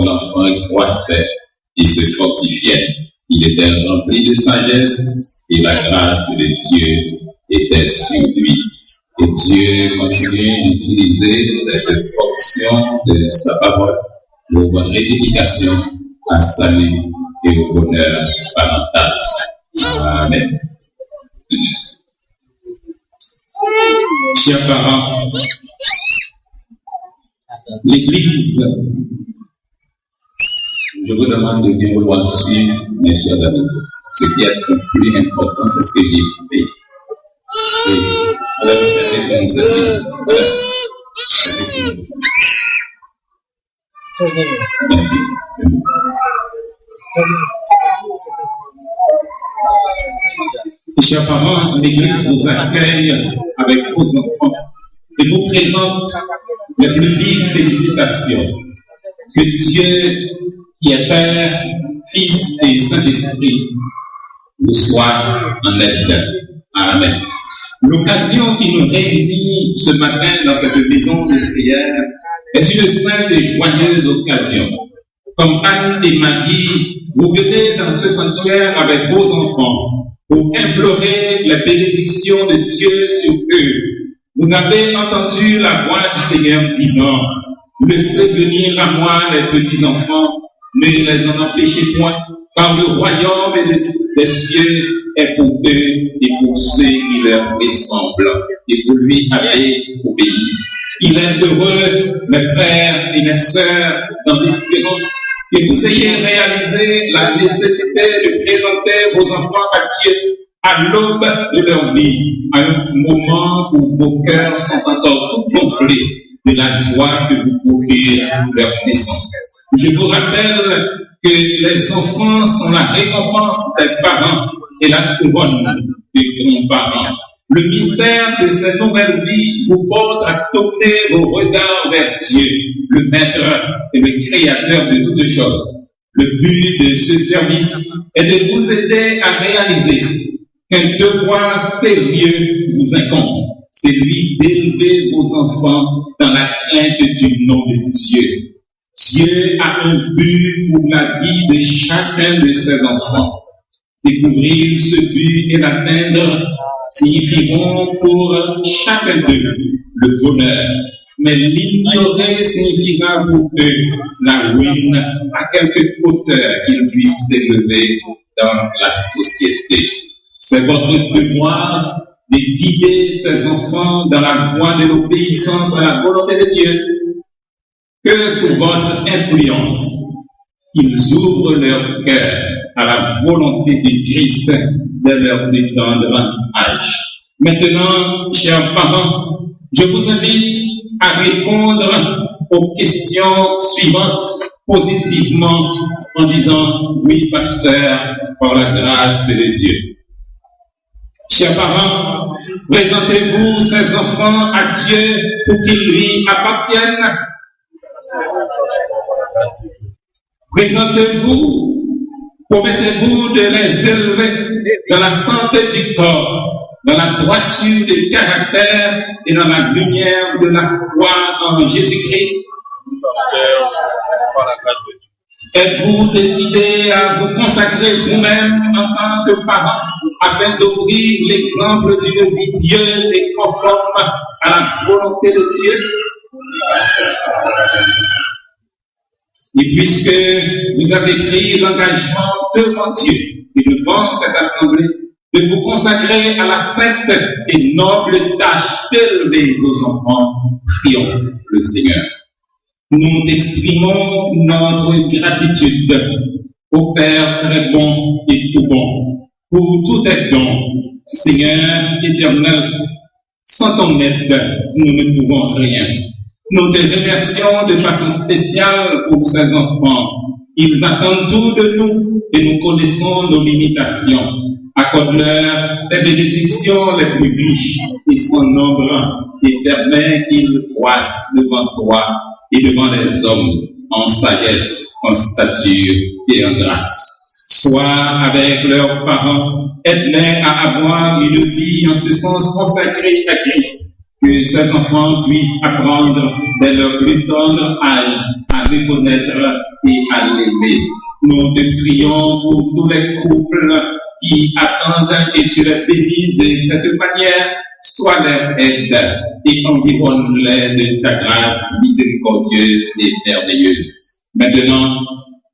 l'enfant croissait et se fortifiait. Il était rempli de sagesse et la grâce de Dieu était sur lui. Et Dieu continue d'utiliser cette portion de sa parole pour votre édification, à salut et au bonheur parental. Amen. Chers parents, l'Église, je vous demande de bien vouloir suivre, mes chers amis. Ce qui est le plus important, c'est ce que j'ai fait. Merci. Chers parents, l'Église vous accueille avec vos enfants et vous présente les plus vives félicitations. Que Dieu, qui est Père, Fils et Saint-Esprit, vous soit en aide. Amen. L'occasion qui nous réunit ce matin dans cette maison de prière est une sainte et joyeuse occasion. Comme Anne et Marie, vous venez dans ce sanctuaire avec vos enfants pour implorer la bénédiction de Dieu sur eux. Vous avez entendu la voix du Seigneur disant, « Laissez venir à moi les petits enfants, ne les en empêchez point, car le royaume des cieux est pour eux et pour ceux qui leur ressemblent. » Et vous lui avez obéi. Il est heureux, mes frères et mes sœurs, dans l'espérance que vous ayez réalisé la nécessité de présenter vos enfants à Dieu à l'aube de leur vie, à un moment où vos cœurs sont encore tout gonflés de la joie que vous procure leur naissance. Je vous rappelle que les enfants sont la récompense des parents et la couronne des grands-parents. Le mystère de cette nouvelle vie vous porte à tourner vos regards vers Dieu, le Maître et le Créateur de toutes choses. Le but de ce service est de vous aider à réaliser qu'un devoir sérieux vous incombe. C'est celui d'élever vos enfants dans la crainte du nom de Dieu. Dieu a un but pour la vie de chacun de ses enfants. Découvrir ce but et l'atteindre signifieront pour chacun d'eux le bonheur. Mais l'ignorer signifiera pour eux la ruine à quelque hauteur qu'ils puissent s'élever dans la société. C'est votre devoir de guider ces enfants dans la voie de l'obéissance à la volonté de Dieu. Que sous votre influence, ils ouvrent leur cœur à la volonté de Christ dès leur plus tendre âge. Maintenant, chers parents, je vous invite à répondre aux questions suivantes positivement en disant « Oui, pasteur, par la grâce de Dieu ». Chers parents, présentez-vous ces enfants à Dieu pour qu'ils lui appartiennent. Présentez-vous, promettez-vous de les élever dans la santé du corps, dans la droiture du caractère et dans la lumière de la foi en Jésus-Christ. Êtes-vous décidé à vous consacrer vous-même en tant que parent afin d'offrir l'exemple d'une vie pieuse et conforme à la volonté de Dieu? Et puisque vous avez pris l'engagement devant Dieu et devant cette assemblée de vous consacrer à la sainte et noble tâche d'élever vos enfants, prions le Seigneur. Nous exprimons notre gratitude au Père très bon et tout bon pour tous tes dons, Seigneur éternel. Sans ton aide, nous ne pouvons rien. Nous te remercions de façon spéciale pour ces enfants. Ils attendent tout de nous et nous connaissons nos limitations. Accorde-leur les bénédictions les plus riches et sans nombre et permets qu'ils croissent devant toi et devant les hommes en sagesse, en stature et en grâce. Sois avec leurs parents, aide-les à avoir une vie en ce sens consacrée à Christ, que ces enfants puissent apprendre dès leur plus tendre âge à reconnaître et à l'aimer. Nous te prions pour tous les couples qui attendent que tu les bénisses de cette manière. Sois leur aide et environne-les de ta grâce miséricordieuse et merveilleuse. Maintenant,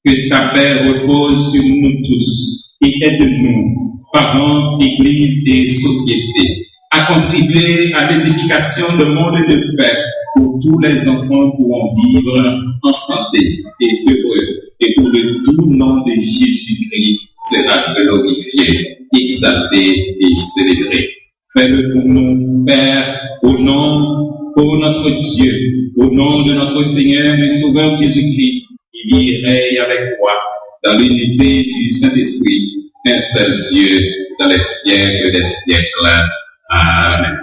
que ta paix repose sur nous tous et aide-nous, parents, église et société, à contribuer à l'édification de monde de paix où tous les enfants pourront vivre en santé et heureux, et où le doux nom de Jésus-Christ sera glorifié, exalté et célébré. Fais-le pour nous, Père, au nom de notre Dieu, au nom de notre Seigneur et Sauveur Jésus-Christ, qui vit et règne avec toi dans l'unité du Saint-Esprit, un seul Dieu, dans les siècles des siècles. Amen.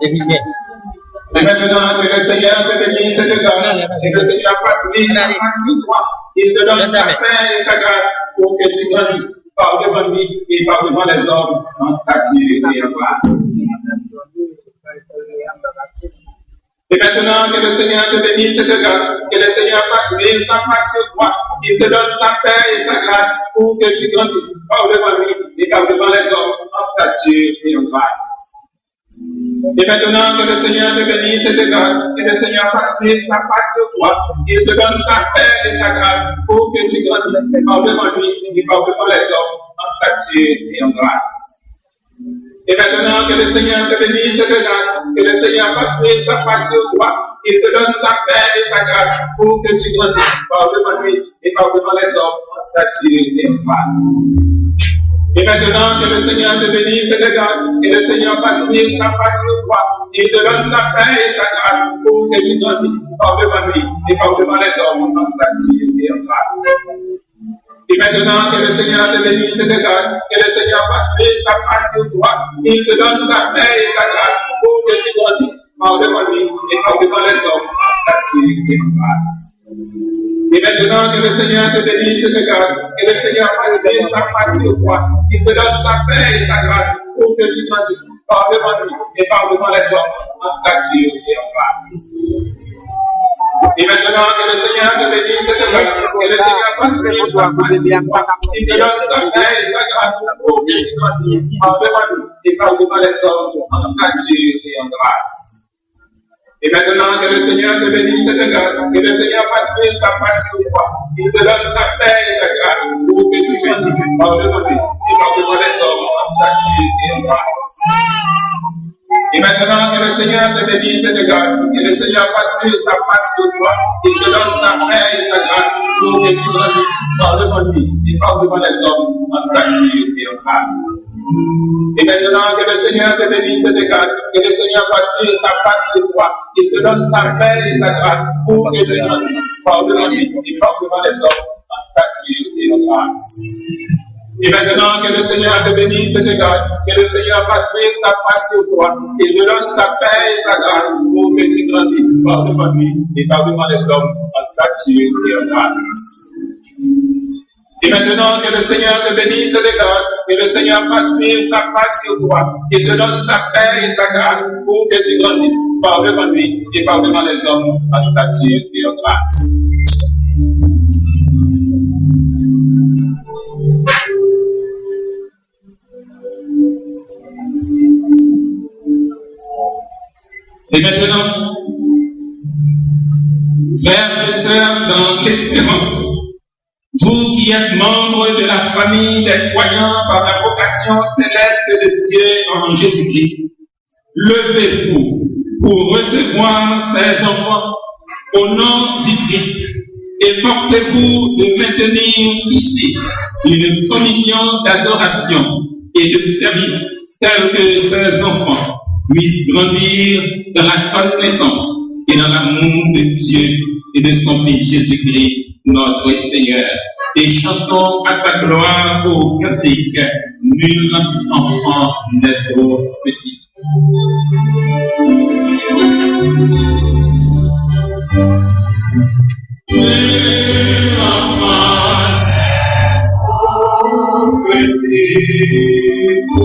Et maintenant, que le Seigneur te bénisse et te donne, et que le Seigneur fasse venir sa grâce sur toi, il te donne sa paix et sa grâce pour que tu grandisses par devant lui et par devant les hommes en statut et en grâce. Et maintenant, que le Seigneur te bénisse et te garde, que le Seigneur fasse venir sa grâce sur toi, il te donne sa paix et sa grâce pour que tu grandisses par devant lui et par devant les hommes en statut et en grâce. Et maintenant, que le Seigneur te bénisse et te garde, que le Seigneur fasse venir sa face sur toi, il te donne sa paix et sa grâce pour que tu grandisses par devant lui et par devant les hommes en statut et en grâce. Et maintenant, que le Seigneur te bénisse et te garde, que le Seigneur fasse venir sa face sur toi, il te donne sa paix et sa grâce pour que tu grandisses par devant lui et par devant les hommes en statut et en grâce. Et maintenant, que le Seigneur te bénisse et te garde, et le Seigneur fasse venir sa face sur toi, il te donne sa paix et sa grâce pour que tu grandisses par devant lui et par devant les hommes en statut et en grâce. Et maintenant, que le Seigneur te bénisse et te garde, que le Seigneur fasse venir sa face sur toi, il te donne sa paix et sa grâce pour que tu grandisses par devant lui et par devant les hommes en statut et en grâce. Et maintenant, que le Seigneur te bénisse et te garde, que le Seigneur fasse venir sa face sur toi, qu'il te donne sa paix et sa grâce pour que tu grandisses par devant lui et par devant les hommes en statut et en grâce. Et maintenant, que le Seigneur te bénisse et te garde, que le Seigneur fasse venir sa face sur toi, qu'il te donne sa paix et sa grâce pour que tu grandisses par devant lui et par devant les hommes en statut et en grâce. Et maintenant, que le Seigneur te bénisse et te garde, que le Seigneur fasse venir sa face sur toi, qu'il te donne sa paix et sa grâce pour que tu grandisses par devant lui et par devant les hommes en statut et en grâce. Et maintenant, que le Seigneur te bénisse et te garde, que le Seigneur fasse venir sa face sur toi, qu'il te donne sa paix et sa grâce pour que tu grandisses par devant lui et par devant les hommes en statut et en grâce. Et maintenant, que le Seigneur te bénisse et te garde, que le Seigneur fasse venir sa face sur toi, qu'il te donne sa paix et sa grâce pour que tu grandisses par devant lui et par devant les hommes en statut et en grâce. Et maintenant, que le Seigneur te bénisse et te garde, que le Seigneur fasse venir sa face sur toi, qu'il te donne sa paix et sa grâce pour que tu grandisses par devant lui et par devant les hommes en statut et en grâce. Et maintenant, que le Seigneur te bénisse et te garde, que le Seigneur fasse venir sa face sur toi, qu'il te donne sa paix et sa grâce pour que tu grandisses par devant lui et par devant les hommes en statut et en grâce. Et maintenant, frères et sœurs dans l'espérance, vous qui êtes membres de la famille des croyants par la vocation céleste de Dieu en Jésus-Christ, levez-vous pour recevoir ces enfants au nom du Christ. Efforcez-vous de maintenir ici une communion d'adoration et de service telle que ces enfants puissent grandir dans la connaissance et dans l'amour de Dieu et de son Fils Jésus-Christ, notre Seigneur. Et chantons à sa gloire au cantique, nul enfant n'est trop petit. Nul enfant n'est trop petit.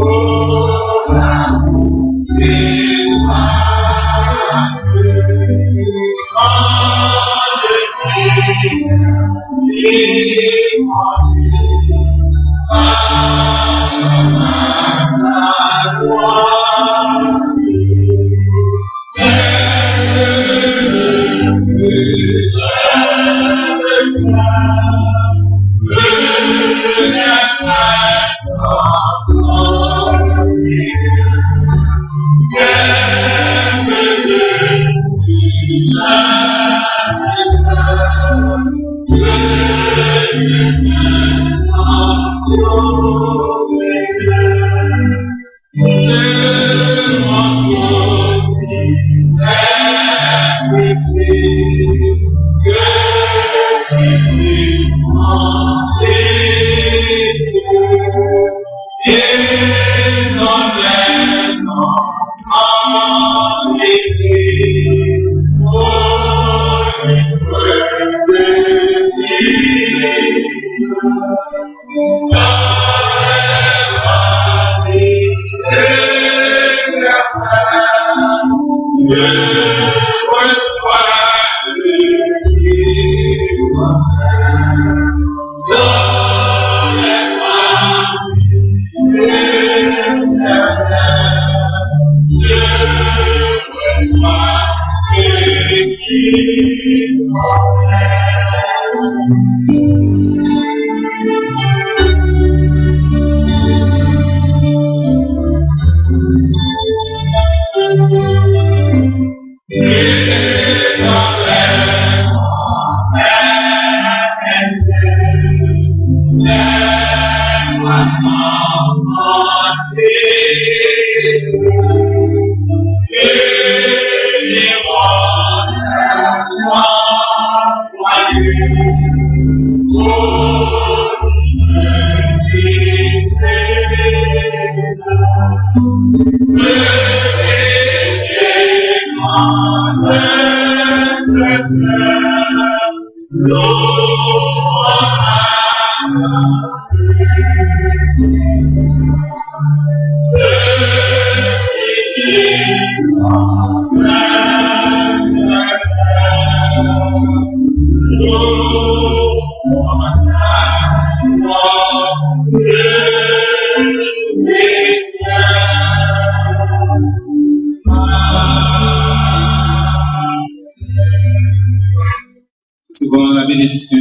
Souvent la bénédiction,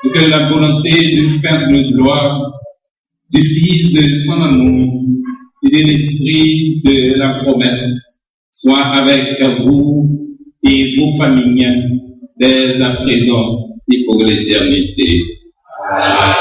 et que la volonté du Père de gloire, du Fils de son amour et de l'Esprit de la promesse soit avec vous et vos familles dès à présent et pour l'éternité. Amen.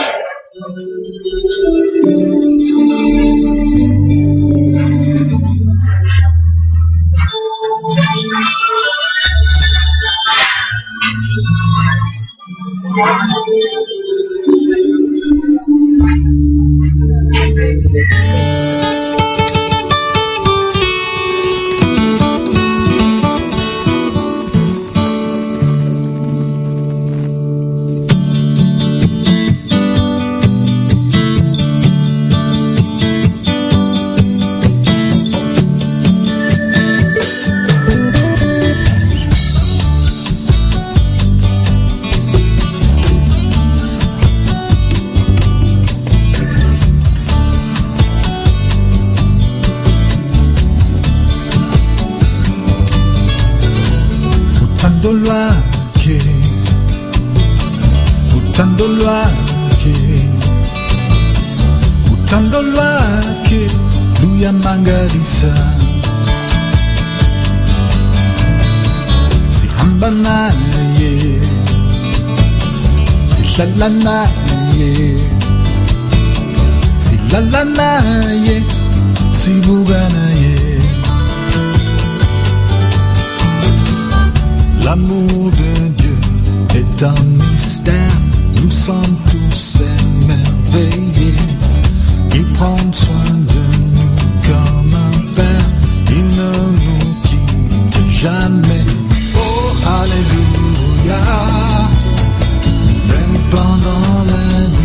Utando lwake luyamangalisa, sihamba naye, sihlala naye, silala naye, sibuka naye. L'amour de Dieu est un mystère, nous sommes tous émerveillés. Il prend soin de nous comme un père, il ne nous quitte jamais. Oh, alléluia, même pendant la nuit.